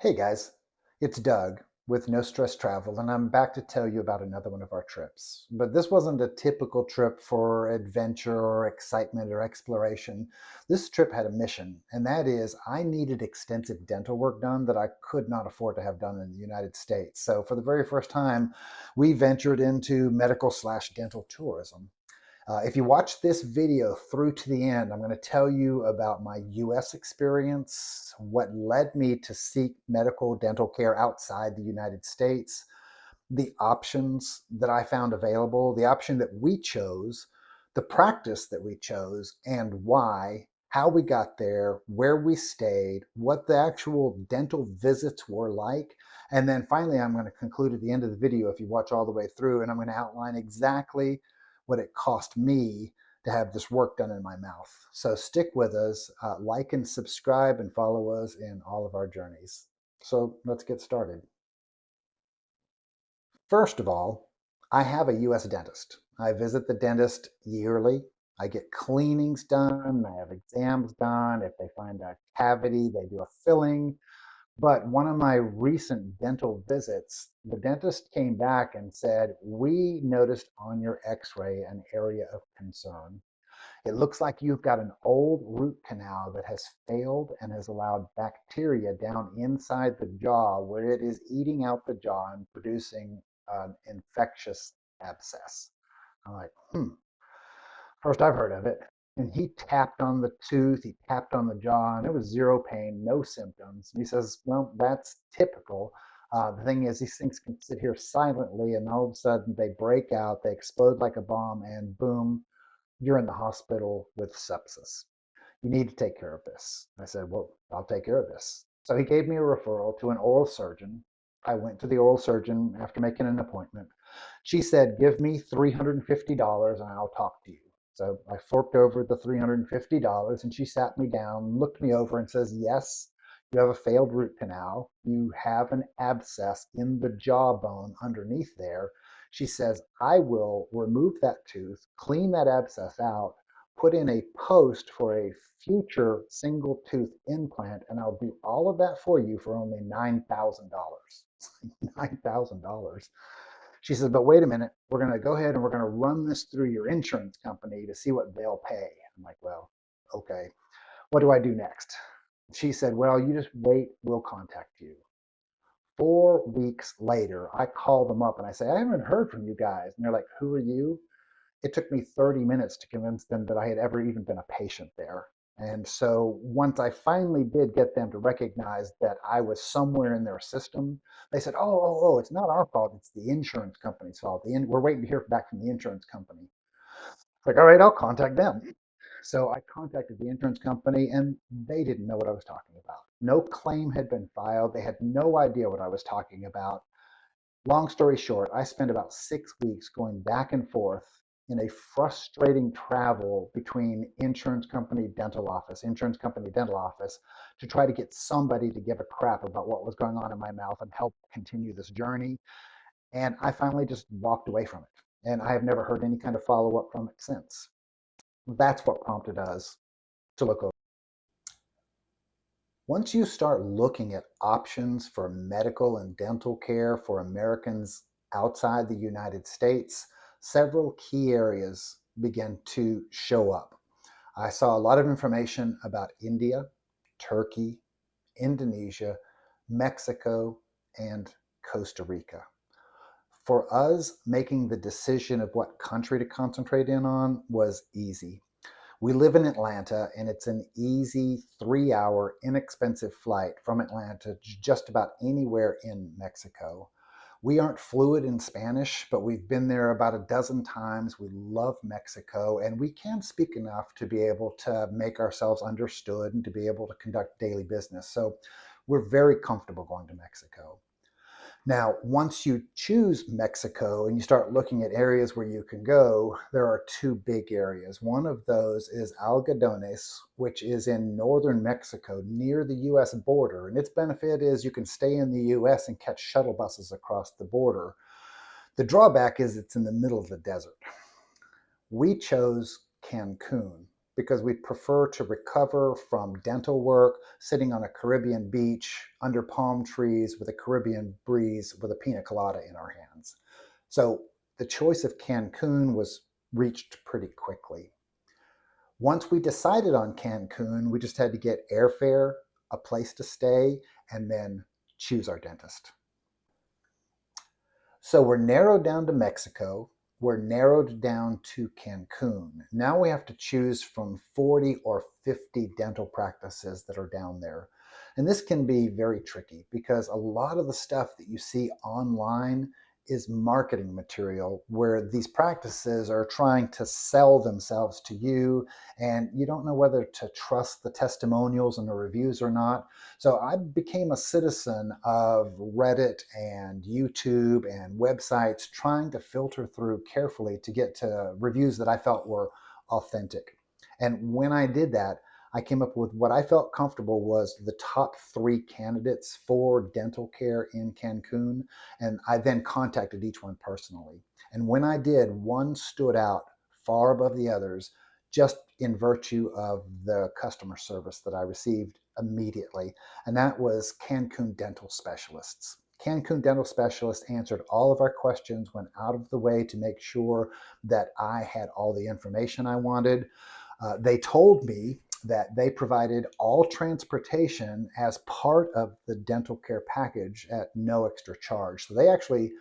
Hey guys, it's Doug with No Stress Travel, and I'm back to tell you about another one of our trips. But this wasn't a typical trip for adventure or excitement or exploration. This trip had a mission, and that is I needed extensive dental work done that I could not afford to have done in the United States. So for the very first time, we ventured into medical/dental tourism. If you watch this video through to the end, I'm going to tell you about my US experience, what led me to seek medical dental care outside the United States, the options that I found available, the option that we chose, the practice that we chose, and why, how we got there, where we stayed, what the actual dental visits were like. And then finally, I'm going to conclude at the end of the video if you watch all the way through, and I'm going to outline exactly what it cost me to have this work done in my mouth. So stick with us, like and subscribe, and follow us in all of our journeys. So let's get started. First of all, I have a US dentist. I visit the dentist yearly. I get cleanings done, I have exams done. If they find a cavity, they do a filling. But one of my recent dental visits, the dentist came back and said, "We noticed on your x-ray an area of concern. It looks like you've got an old root canal that has failed and has allowed bacteria down inside the jaw where it is eating out the jaw and producing an infectious abscess." I'm like, first I've heard of it. And he tapped on the tooth, he tapped on the jaw, and it was zero pain, no symptoms. And he says, "Well, that's typical. The thing is, these things can sit here silently, and all of a sudden they break out, they explode like a bomb, and boom, you're in the hospital with sepsis. You need to take care of this." I said, "Well, I'll take care of this." So he gave me a referral to an oral surgeon. I went to the oral surgeon after making an appointment. She said, "Give me $350 and I'll talk to you." So I forked over the $350 and she sat me down, looked me over and says, "Yes, you have a failed root canal. You have an abscess in the jawbone underneath there." She says, "I will remove that tooth, clean that abscess out, put in a post for a future single tooth implant, and I'll do all of that for you for only $9,000. $9,000. She says, "But wait a minute, we're going to go ahead and we're going to run this through your insurance company to see what they'll pay." I'm like, "Well, okay. What do I do next?" She said, "Well, you just wait, we'll contact you." 4 weeks later, I call them up and I say, "I haven't heard from you guys." And they're like, "Who are you?" It took me 30 minutes to convince them that I had ever even been a patient there. And so once I finally did get them to recognize that I was somewhere in their system, they said, "Oh, it's not our fault. It's the insurance company's fault. We're waiting to hear back from the insurance company." It's like, "All right, I'll contact them." So I contacted the insurance company and they didn't know what I was talking about. No claim had been filed. They had no idea what I was talking about. Long story short, I spent about 6 weeks going back and forth in a frustrating travel between insurance company, dental office, to try to get somebody to give a crap about what was going on in my mouth and help continue this journey. And I finally just walked away from it. And I have never heard any kind of follow up from it since. That's what prompted us to look over. Once you start looking at options for medical and dental care for Americans outside the United States, several key areas begin to show up. I saw a lot of information about India, Turkey, Indonesia, Mexico, and Costa Rica. For us, making the decision of what country to concentrate in on was easy. We live in Atlanta, and it's an easy 3 hour, inexpensive flight from Atlanta to just about anywhere in Mexico. We aren't fluent in Spanish, but we've been there about a dozen times. We love Mexico, and we can speak enough to be able to make ourselves understood and to be able to conduct daily business. So we're very comfortable going to Mexico. Now, once you choose Mexico and you start looking at areas where you can go, there are two big areas. One of those is Algodones, which is in northern Mexico near the US border. And its benefit is you can stay in the US and catch shuttle buses across the border. The drawback is it's in the middle of the desert. We chose Cancun because we prefer to recover from dental work sitting on a Caribbean beach under palm trees with a Caribbean breeze with a pina colada in our hands. So the choice of Cancun was reached pretty quickly. Once we decided on Cancun, we just had to get airfare, a place to stay, and then choose our dentist. So we're narrowed down to Mexico. We're narrowed down to Cancun. Now we have to choose from 40 or 50 dental practices that are down there. And this can be very tricky because a lot of the stuff that you see online is marketing material where these practices are trying to sell themselves to you, and you don't know whether to trust the testimonials and the reviews or not. So I became a citizen of Reddit and YouTube and websites, trying to filter through carefully to get to reviews that I felt were authentic. And when I did that, I came up with what I felt comfortable was the top three candidates for dental care in Cancun. And I then contacted each one personally. And when I did, one stood out far above the others just in virtue of the customer service that I received immediately, and that was Cancun Dental Specialists. Cancun Dental Specialists answered all of our questions, went out of the way to make sure that I had all the information I wanted. They told me that they provided all transportation as part of the dental care package at no extra charge. So they actually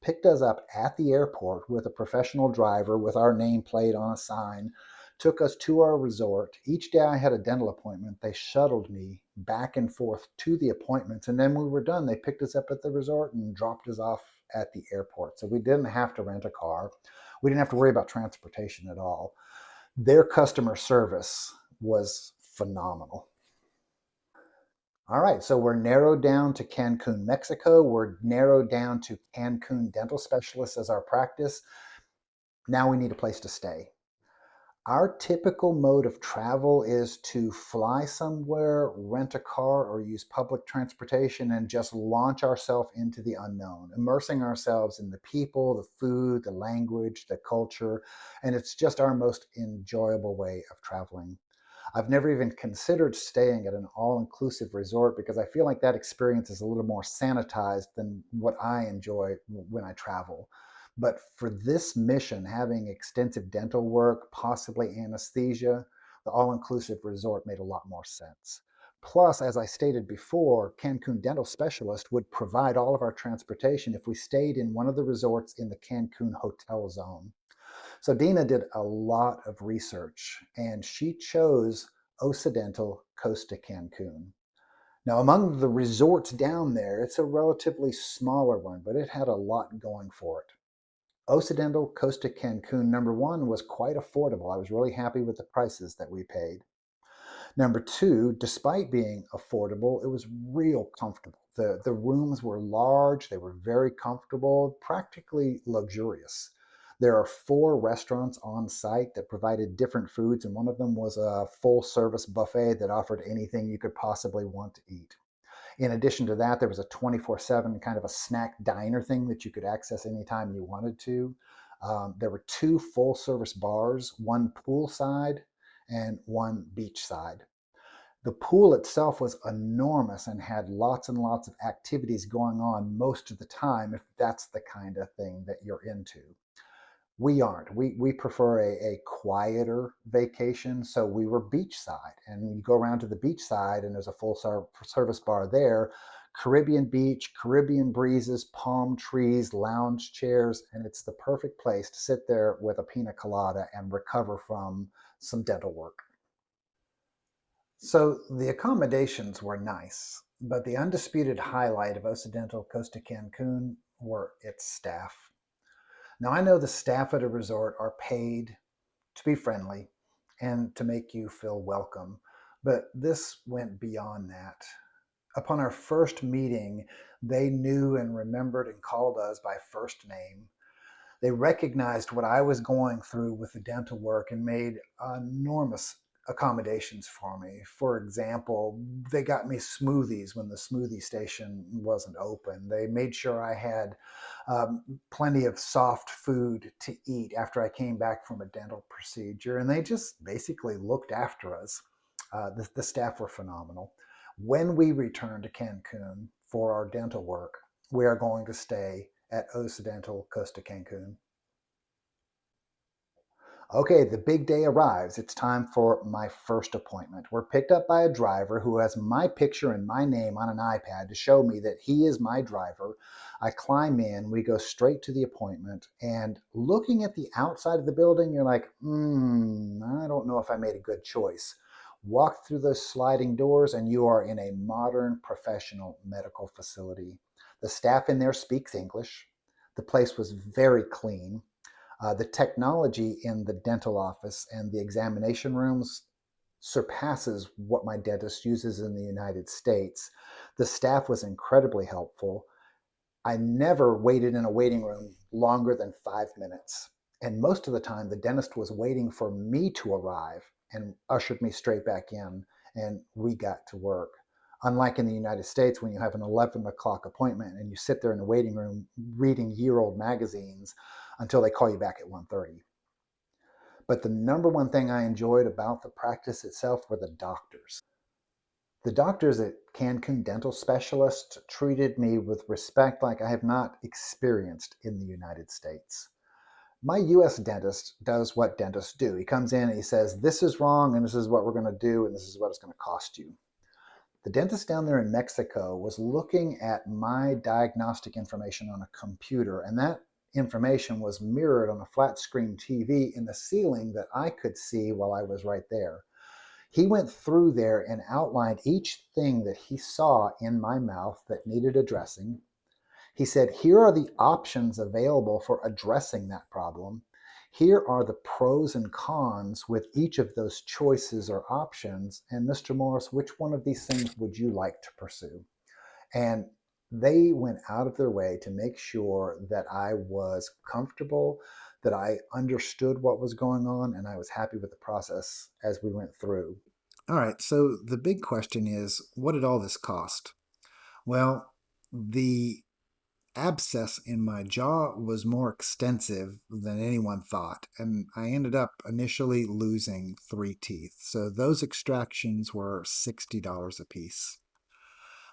picked us up at the airport with a professional driver with our nameplate on a sign, took us to our resort. Each day I had a dental appointment. They shuttled me back and forth to the appointments. And then when we were done, they picked us up at the resort and dropped us off at the airport. So we didn't have to rent a car. We didn't have to worry about transportation at all. Their customer service was phenomenal. All right, so we're narrowed down to Cancun, Mexico. We're narrowed down to Cancun Dental Specialists as our practice. Now we need a place to stay. Our typical mode of travel is to fly somewhere, rent a car, or use public transportation and just launch ourselves into the unknown, immersing ourselves in the people, the food, the language, the culture, and it's just our most enjoyable way of traveling. I've never even considered staying at an all-inclusive resort because I feel like that experience is a little more sanitized than what I enjoy when I travel. But for this mission, having extensive dental work, possibly anesthesia, the all-inclusive resort made a lot more sense. Plus, as I stated before, Cancun Dental Specialist would provide all of our transportation if we stayed in one of the resorts in the Cancun hotel zone. So Dina did a lot of research and she chose Occidental Costa Cancun. Now, among the resorts down there, it's a relatively smaller one, but it had a lot going for it. Occidental Costa Cancun, number one, was quite affordable. I was really happy with the prices that we paid. Number two, despite being affordable, it was real comfortable. The rooms were large, they were very comfortable, practically luxurious. There are four restaurants on site that provided different foods, and one of them was a full service buffet that offered anything you could possibly want to eat. In addition to that, there was a 24/7 kind of a snack diner thing that you could access anytime you wanted to. There were two full service bars, one poolside and one beachside. The pool itself was enormous and had lots and lots of activities going on most of the time, if that's the kind of thing that you're into. We aren't. We prefer a quieter vacation, so we were beachside. And you go around to the beachside, and there's a full service bar there. Caribbean beach, Caribbean breezes, palm trees, lounge chairs, and it's the perfect place to sit there with a pina colada and recover from some dental work. So the accommodations were nice, but the undisputed highlight of Occidental Costa Cancun were its staff. Now, I know the staff at a resort are paid to be friendly and to make you feel welcome, but this went beyond that. Upon our first meeting, they knew and remembered and called us by first name. They recognized what I was going through with the dental work and made enormous accommodations for me. For example, they got me smoothies when the smoothie station wasn't open. They made sure I had plenty of soft food to eat after I came back from a dental procedure. And they just basically looked after us. The staff were phenomenal. When we return to Cancun for our dental work, we are going to stay at Occidental Costa Cancun. Okay, the big day arrives. It's time for my first appointment. We're picked up by a driver who has my picture and my name on an iPad to show me that he is my driver. I climb in, we go straight to the appointment, and looking at the outside of the building, you're like, I don't know if I made a good choice. Walk through those sliding doors, and you are in a modern professional medical facility. The staff in there speaks English. The place was very clean. The technology in the dental office and the examination rooms surpasses what my dentist uses in the United States. The staff was incredibly helpful. I never waited in a waiting room longer than 5 minutes. And most of the time, the dentist was waiting for me to arrive and ushered me straight back in, and we got to work. Unlike in the United States, when you have an 11 o'clock appointment and you sit there in the waiting room reading year-old magazines until they call you back at 1:30. But the number one thing I enjoyed about the practice itself were the doctors. The doctors at Cancun Dental Specialists treated me with respect like I have not experienced in the United States. My US dentist does what dentists do. He comes in and he says, this is wrong, and this is what we're going to do, and this is what it's going to cost you. The dentist down there in Mexico was looking at my diagnostic information on a computer, and that information was mirrored on a flat screen TV in the ceiling that I could see while I was right there. He went through there and outlined each thing that he saw in my mouth that needed addressing. He said, here are the options available for addressing that problem. Here are the pros and cons with each of those choices or options. And Mr. Morris, which one of these things would you like to pursue? And they went out of their way to make sure that I was comfortable, that I understood what was going on, and I was happy with the process as we went through. All right, so the big question is, what did all this cost? Well, the abscess in my jaw was more extensive than anyone thought, and I ended up initially losing 3 teeth. So those extractions were $60 a piece.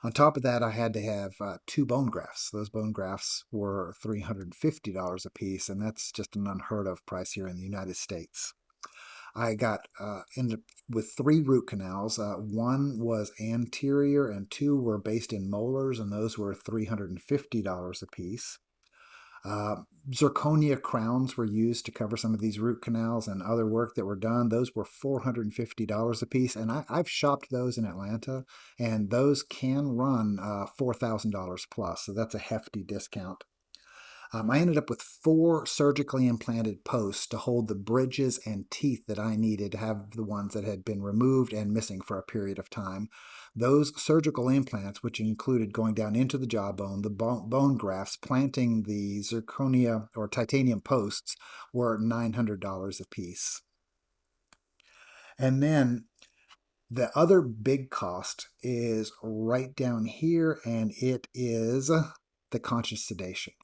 On top of that, I had to have 2 bone grafts. Those bone grafts were $350 a piece, and that's just an unheard of price here in the United States. I got ended up with 3 root canals. One was anterior, and 2 were based in molars, and those were $350 a piece. Uh, Zirconia crowns were used to cover some of these root canals and other work that were done. Those were $450 a piece, and I've shopped those in Atlanta, and those can run $4,000 plus, so that's a hefty discount. I ended up with 4 surgically implanted posts to hold the bridges and teeth that I needed to have the ones that had been removed and missing for a period of time. Those surgical implants, which included going down into the jawbone, the bone grafts, planting the zirconia or titanium posts, were $900 a piece. And then the other big cost is right down here, and it is the conscious sedation.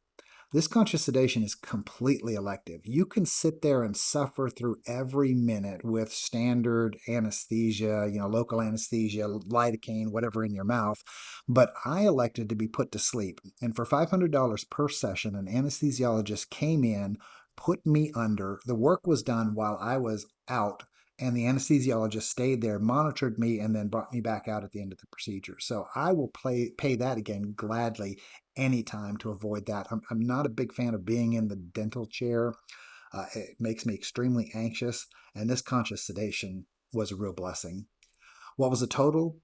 This conscious sedation is completely elective. You can sit there and suffer through every minute with standard anesthesia, local anesthesia, lidocaine, whatever in your mouth. But I elected to be put to sleep. And for $500 per session, an anesthesiologist came in, put me under. The work was done while I was out, and the anesthesiologist stayed there, monitored me, and then brought me back out at the end of the procedure. So I will pay that again gladly anytime to avoid that. I'm not a big fan of being in the dental chair. It makes me extremely anxious, and this conscious sedation was a real blessing. What was the total?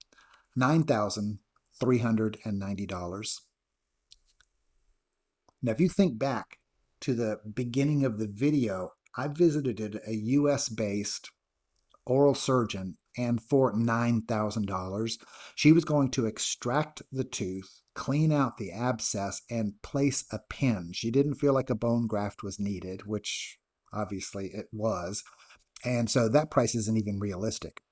$9,390. Now, if you think back to the beginning of the video, I visited a US based oral surgeon, and for $9,000, she was going to extract the tooth, clean out the abscess, and place a pin. She didn't feel like a bone graft was needed, which obviously it was. And so that price isn't even realistic.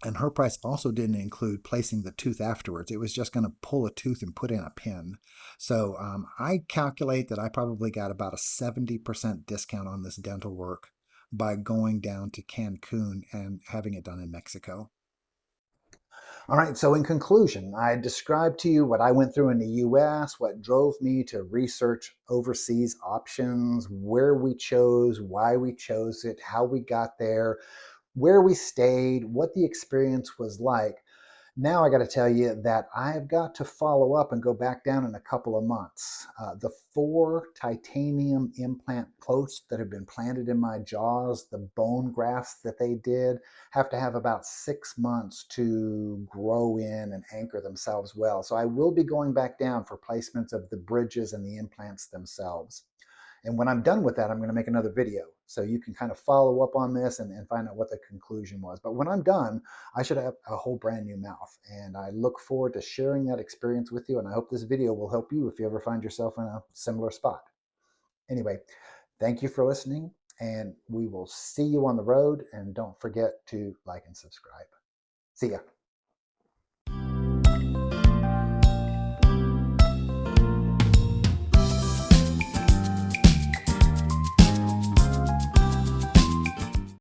And her price also didn't include placing the tooth afterwards. It was just going to pull a tooth and put in a pin. So I calculate that I probably got about a 70% discount on this dental work by going down to Cancun and having it done in Mexico. All right, so in conclusion, I described to you what I went through in the US, what drove me to research overseas options, where we chose, why we chose it, how we got there, where we stayed, what the experience was like. Now I got to tell you that I've got to follow up and go back down in a couple of months. The 4 titanium implant posts that have been planted in my jaws, the bone grafts that they did, have to have about 6 months to grow in and anchor themselves well. So I will be going back down for placements of the bridges and the implants themselves. And when I'm done with that, I'm going to make another video. So you can kind of follow up on this and find out what the conclusion was. But when I'm done, I should have a whole brand new mouth. And I look forward to sharing that experience with you. And I hope this video will help you if you ever find yourself in a similar spot. Anyway, thank you for listening. And we will see you on the road. And don't forget to like and subscribe. See ya.